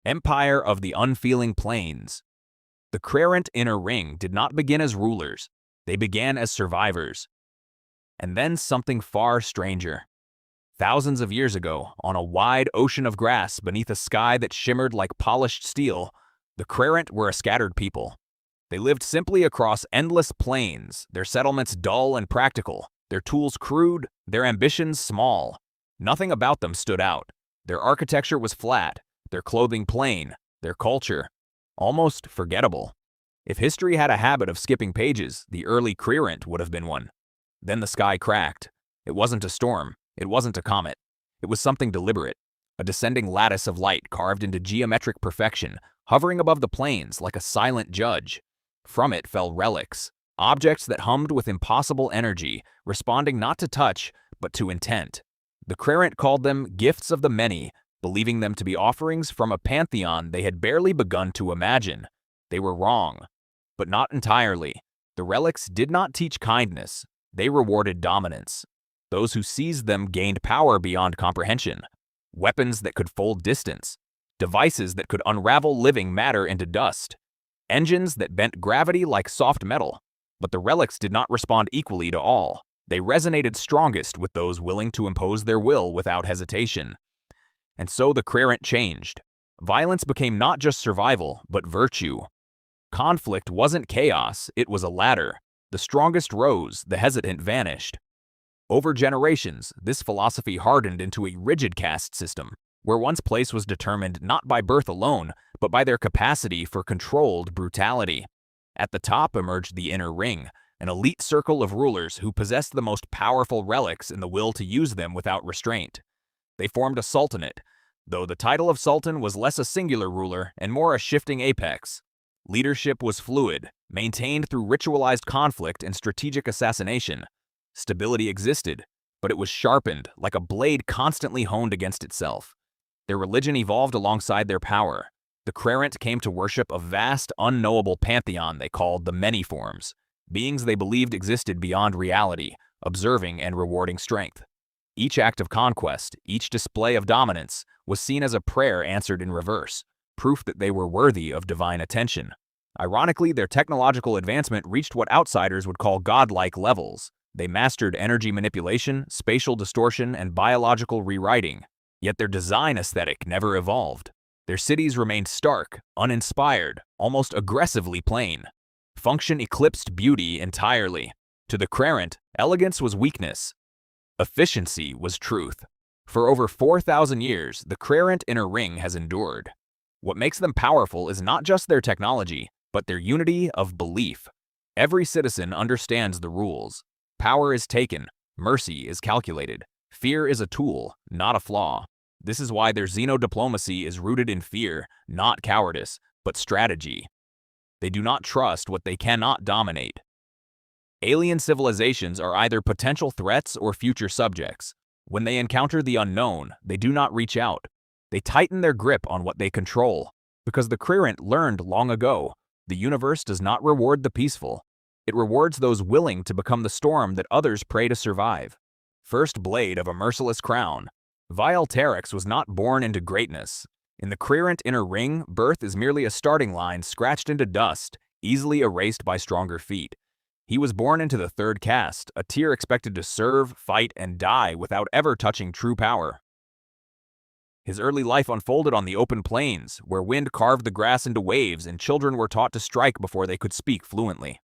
Empire of the Unfeeling Plains. The Krerant Inner Ring did not begin as rulers. They began as survivors. And then something far stranger. Thousands of years ago, on a wide ocean of grass beneath a sky that shimmered like polished steel, the Krerant were a scattered people. They lived simply across endless plains, their settlements dull and practical, their tools crude, their ambitions small. Nothing about them stood out. Their architecture was flat, their clothing plain, their culture almost forgettable. If history had a habit of skipping pages, the early Krerant would have been one. Then the sky cracked. It wasn't a storm. It wasn't a comet. It was something deliberate, a descending lattice of light carved into geometric perfection, hovering above the plains like a silent judge. From it fell relics, objects that hummed with impossible energy, responding not to touch, but to intent. The Krerant called them gifts of the many, believing them to be offerings from a pantheon they had barely begun to imagine. They were wrong, but not entirely. The relics did not teach kindness. They rewarded dominance. Those who seized them gained power beyond comprehension. Weapons that could fold distance. Devices that could unravel living matter into dust. Engines that bent gravity like soft metal. But the relics did not respond equally to all. They resonated strongest with those willing to impose their will without hesitation. And so the Krerant changed. Violence became not just survival, but virtue. Conflict wasn't chaos, it was a ladder. The strongest rose, the hesitant vanished. Over generations, this philosophy hardened into a rigid caste system, where one's place was determined not by birth alone, but by their capacity for controlled brutality. At the top emerged the Inner Ring, an elite circle of rulers who possessed the most powerful relics and the will to use them without restraint. They formed a sultanate, though the title of sultan was less a singular ruler and more a shifting apex. Leadership was fluid, maintained through ritualized conflict and strategic assassination. Stability existed, but it was sharpened like a blade constantly honed against itself. Their religion evolved alongside their power. The Krerant came to worship a vast, unknowable pantheon they called the Many Forms, beings they believed existed beyond reality, observing and rewarding strength. Each act of conquest, each display of dominance, was seen as a prayer answered in reverse, proof that they were worthy of divine attention. Ironically, their technological advancement reached what outsiders would call godlike levels. They mastered energy manipulation, spatial distortion, and biological rewriting. Yet their design aesthetic never evolved. Their cities remained stark, uninspired, almost aggressively plain. Function eclipsed beauty entirely. To the Krerant, elegance was weakness. Efficiency was truth. For over 4,000 years, the Krerant Inner Ring has endured. What makes them powerful is not just their technology, but their unity of belief. Every citizen understands the rules. Power is taken, mercy is calculated. Fear is a tool, not a flaw. This is why their xenodiplomacy is rooted in fear, not cowardice, but strategy. They do not trust what they cannot dominate. Alien civilizations are either potential threats or future subjects. When they encounter the unknown, they do not reach out. They tighten their grip on what they control. Because the Krerant learned long ago, the universe does not reward the peaceful. It rewards those willing to become the storm that others pray to survive. First blade of a merciless crown. Vael Teryx was not born into greatness. In the Krerant Inner Ring, birth is merely a starting line scratched into dust, easily erased by stronger feet. He was born into the third caste, a tier expected to serve, fight, and die without ever touching true power. His early life unfolded on the open plains, where wind carved the grass into waves and children were taught to strike before they could speak fluently.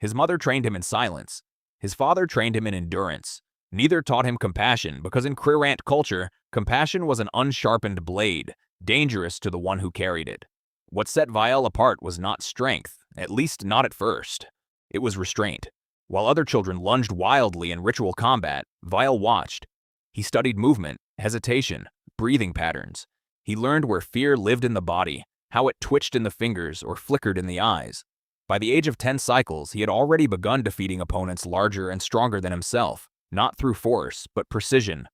His mother trained him in silence. His father trained him in endurance. Neither taught him compassion, because in Krerant culture, compassion was an unsharpened blade, dangerous to the one who carried it. What set Vael apart was not strength, at least not at first. It was restraint. While other children lunged wildly in ritual combat, Vael watched. He studied movement, hesitation, breathing patterns. He learned where fear lived in the body, how it twitched in the fingers or flickered in the eyes. By the age of 10 cycles, he had already begun defeating opponents larger and stronger than himself, not through force, but precision.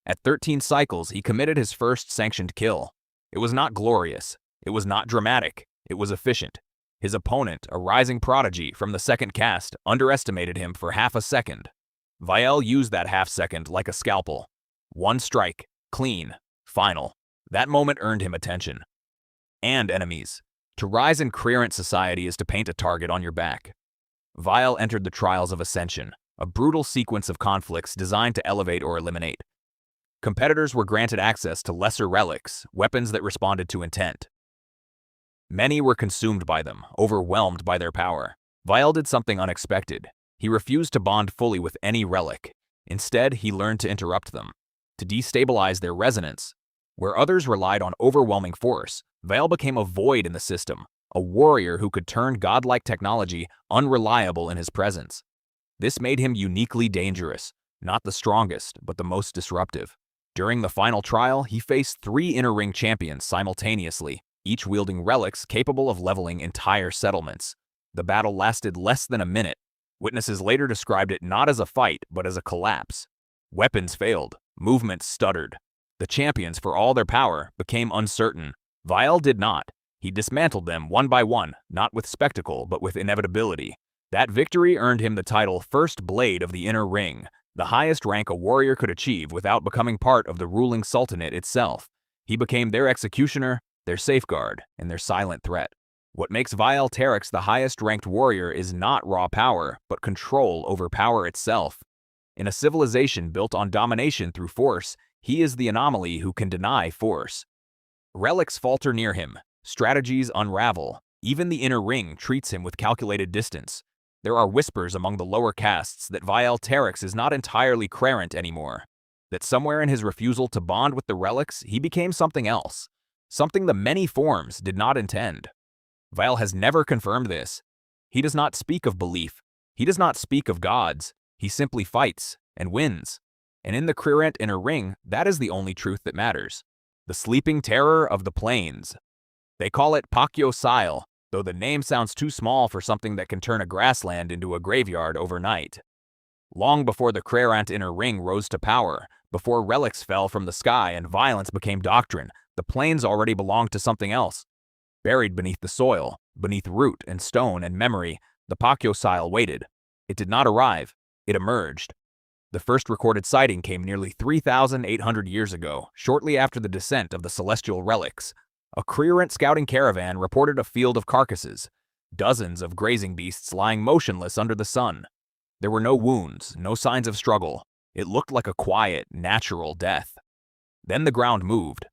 At 13 cycles, he committed his first sanctioned kill. It was not glorious. It was not dramatic. It was efficient. His opponent, a rising prodigy from the second caste, underestimated him for half a second. Vael used that half second like a scalpel. One strike, clean, final. That moment earned him attention. And enemies. To rise in Krerant society is to paint a target on your back. Vael entered the Trials of Ascension, a brutal sequence of conflicts designed to elevate or eliminate. Competitors were granted access to lesser relics, weapons that responded to intent. Many were consumed by them, overwhelmed by their power. Vael did something unexpected. He refused to bond fully with any relic. Instead, he learned to interrupt them, to destabilize their resonance. Where others relied on overwhelming force, Vael became a void in the system, a warrior who could turn godlike technology unreliable in his presence. This made him uniquely dangerous, not the strongest, but the most disruptive. During the final trial, he faced 3 Inner Ring champions simultaneously, each wielding relics capable of leveling entire settlements. The battle lasted less than a minute. Witnesses later described it not as a fight, but as a collapse. Weapons failed, movements stuttered. The champions, for all their power, became uncertain. Vael did not. He dismantled them one by one, not with spectacle, but with inevitability. That victory earned him the title First Blade of the Inner Ring, the highest rank a warrior could achieve without becoming part of the ruling sultanate itself. He became their executioner, their safeguard, and their silent threat. What makes Vael Teryx the highest-ranked warrior is not raw power, but control over power itself. In a civilization built on domination through force, he is the anomaly who can deny force. Relics falter near him, strategies unravel. Even the Inner Ring treats him with calculated distance. There are whispers among the lower castes that Vael Teryx is not entirely Krerant anymore, that somewhere in his refusal to bond with the relics, he became something else, something the many forms did not intend. Vael has never confirmed this. He does not speak of belief. He does not speak of gods. He simply fights and wins. And in the Krerant Inner Ring, that is the only truth that matters. The sleeping terror of the plains. They call it Pakyo Cyle, though the name sounds too small for something that can turn a grassland into a graveyard overnight. Long before the Krerant Inner Ring rose to power, before relics fell from the sky and violence became doctrine, the plains already belonged to something else. Buried beneath the soil, beneath root and stone and memory, the Pakyo Cyle waited. It did not arrive. It emerged. The first recorded sighting came nearly 3,800 years ago, shortly after the descent of the celestial relics. A Krerant scouting caravan reported a field of carcasses, dozens of grazing beasts lying motionless under the sun. There were no wounds, no signs of struggle. It looked like a quiet, natural death. Then the ground moved.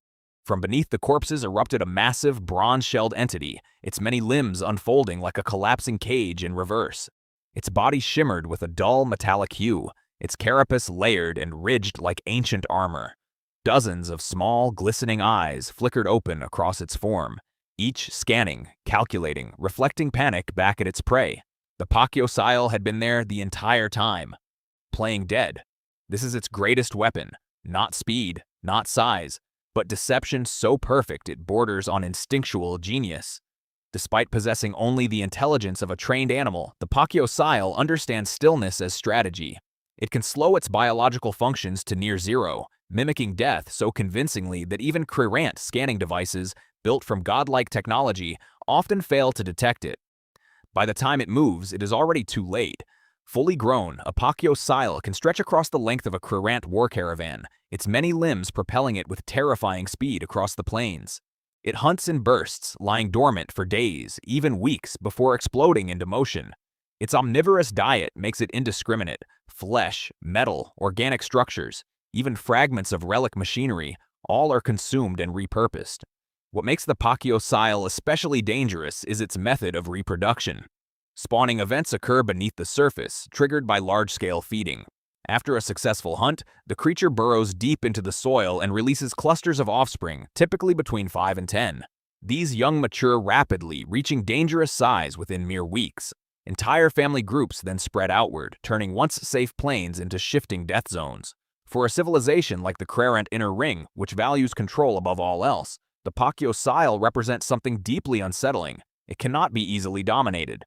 From beneath the corpses erupted a massive, bronze-shelled entity, its many limbs unfolding like a collapsing cage in reverse. Its body shimmered with a dull, metallic hue, its carapace layered and ridged like ancient armor. Dozens of small, glistening eyes flickered open across its form, each scanning, calculating, reflecting panic back at its prey. The Pakyo Cyle had been there the entire time, playing dead. This is its greatest weapon, not speed, not size, but deception so perfect it borders on instinctual genius. Despite possessing only the intelligence of a trained animal, the Pakyo Cyle understands stillness as strategy. It can slow its biological functions to near zero, mimicking death so convincingly that even Krerant scanning devices, built from godlike technology, often fail to detect it. By the time it moves, it is already too late. Fully grown, a Pakyo Cyle can stretch across the length of a Krerant war caravan, its many limbs propelling it with terrifying speed across the plains. It hunts in bursts, lying dormant for days, even weeks, before exploding into motion. Its omnivorous diet makes it indiscriminate. Flesh, metal, organic structures, even fragments of relic machinery, all are consumed and repurposed. What makes the Pakyo Cyle especially dangerous is its method of reproduction. Spawning events occur beneath the surface, triggered by large-scale feeding. After a successful hunt, the creature burrows deep into the soil and releases clusters of offspring, typically between 5 and 10. These young mature rapidly, reaching dangerous size within mere weeks. Entire family groups then spread outward, turning once safe plains into shifting death zones. For a civilization like the Krerant Inner Ring, which values control above all else, the Pakyo Cyle represents something deeply unsettling. It cannot be easily dominated.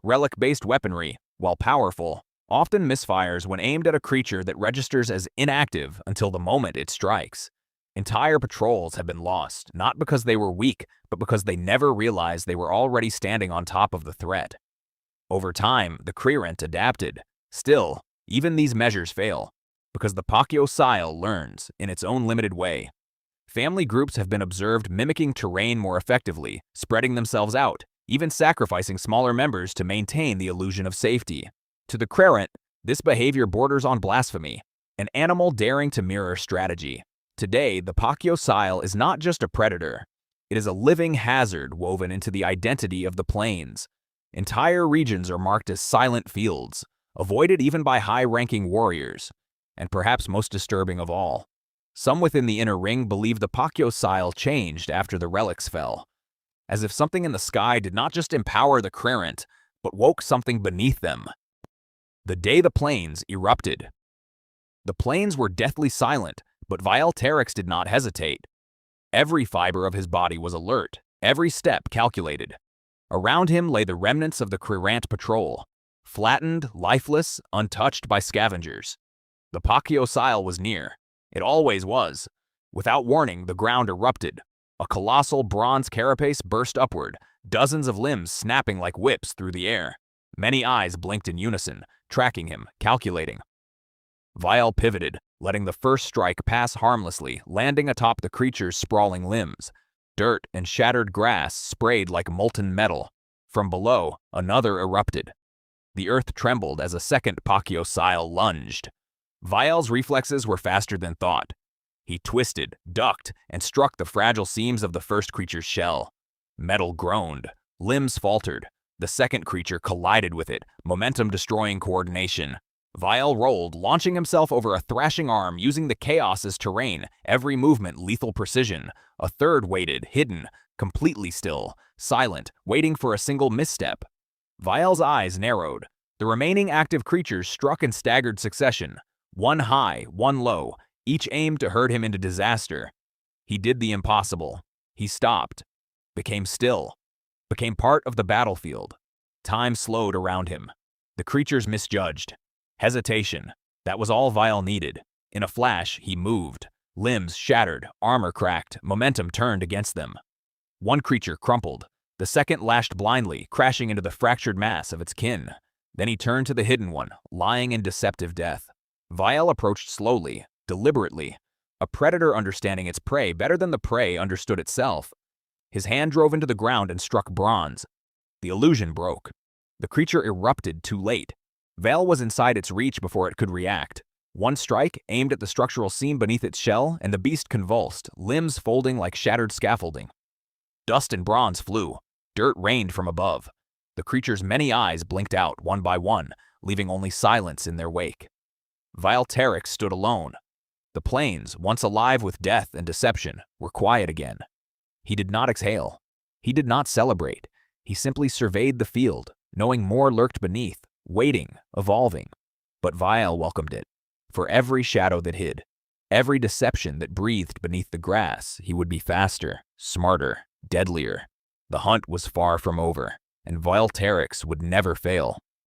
Relic-based weaponry, while powerful, often misfires when aimed at a creature that registers as inactive until the moment it strikes. Entire patrols have been lost, not because they were weak, but because they never realized they were already standing on top of the threat. Over time, the Krerant adapted. Still, even these measures fail, because the Pakyo Cyle learns, in its own limited way. Family groups have been observed mimicking terrain more effectively, spreading themselves out, even sacrificing smaller members to maintain the illusion of safety. To the Krerant, this behavior borders on blasphemy, an animal daring to mirror strategy. Today, the Pakyo Cyle is not just a predator. It is a living hazard woven into the identity of the plains. Entire regions are marked as silent fields, avoided even by high-ranking warriors. And perhaps most disturbing of all, some within the Inner Ring believe the Pakyo Cyle changed after the relics fell, as if something in the sky did not just empower the Krerant, but woke something beneath them. The day the plains erupted. The plains were deathly silent, but Vael Teryx did not hesitate. Every fiber of his body was alert, every step calculated. Around him lay the remnants of the Krerant patrol, flattened, lifeless, untouched by scavengers. The Pakyo Cyle was near. It always was. Without warning, the ground erupted. A colossal bronze carapace burst upward, dozens of limbs snapping like whips through the air. Many eyes blinked in unison, tracking him, calculating. Vael pivoted, letting the first strike pass harmlessly, landing atop the creature's sprawling limbs. Dirt and shattered grass sprayed like molten metal. From below, another erupted. The earth trembled as a second Pakyo Cyle lunged. Vael's reflexes were faster than thought. He twisted, ducked, and struck the fragile seams of the first creature's shell. Metal groaned. Limbs faltered. The second creature collided with it, momentum destroying coordination. Vael rolled, launching himself over a thrashing arm using the chaos as terrain, every movement lethal precision. A third waited, hidden, completely still, silent, waiting for a single misstep. Vael's eyes narrowed. The remaining active creatures struck in staggered succession. One high, one low, each aimed to herd him into disaster. He did the impossible. He stopped, became still, became part of the battlefield. Time slowed around him. The creatures misjudged. Hesitation. That was all Vael needed. In a flash, he moved. Limbs shattered, armor cracked, momentum turned against them. One creature crumpled. The second lashed blindly, crashing into the fractured mass of its kin. Then he turned to the hidden one, lying in deceptive death. Vael approached slowly, deliberately, a predator understanding its prey better than the prey understood itself. His hand drove into the ground and struck bronze. The illusion broke. The creature erupted too late. Vael was inside its reach before it could react. One strike aimed at the structural seam beneath its shell, and the beast convulsed, limbs folding like shattered scaffolding. Dust and bronze flew. Dirt rained from above. The creature's many eyes blinked out one by one, leaving only silence in their wake. Vael Teryx stood alone. The plains, once alive with death and deception, were quiet again. He did not exhale. He did not celebrate. He simply surveyed the field, knowing more lurked beneath, waiting, evolving. But Vael welcomed it. For every shadow that hid, every deception that breathed beneath the grass, he would be faster, smarter, deadlier. The hunt was far from over, and Vael Teryx would never fail.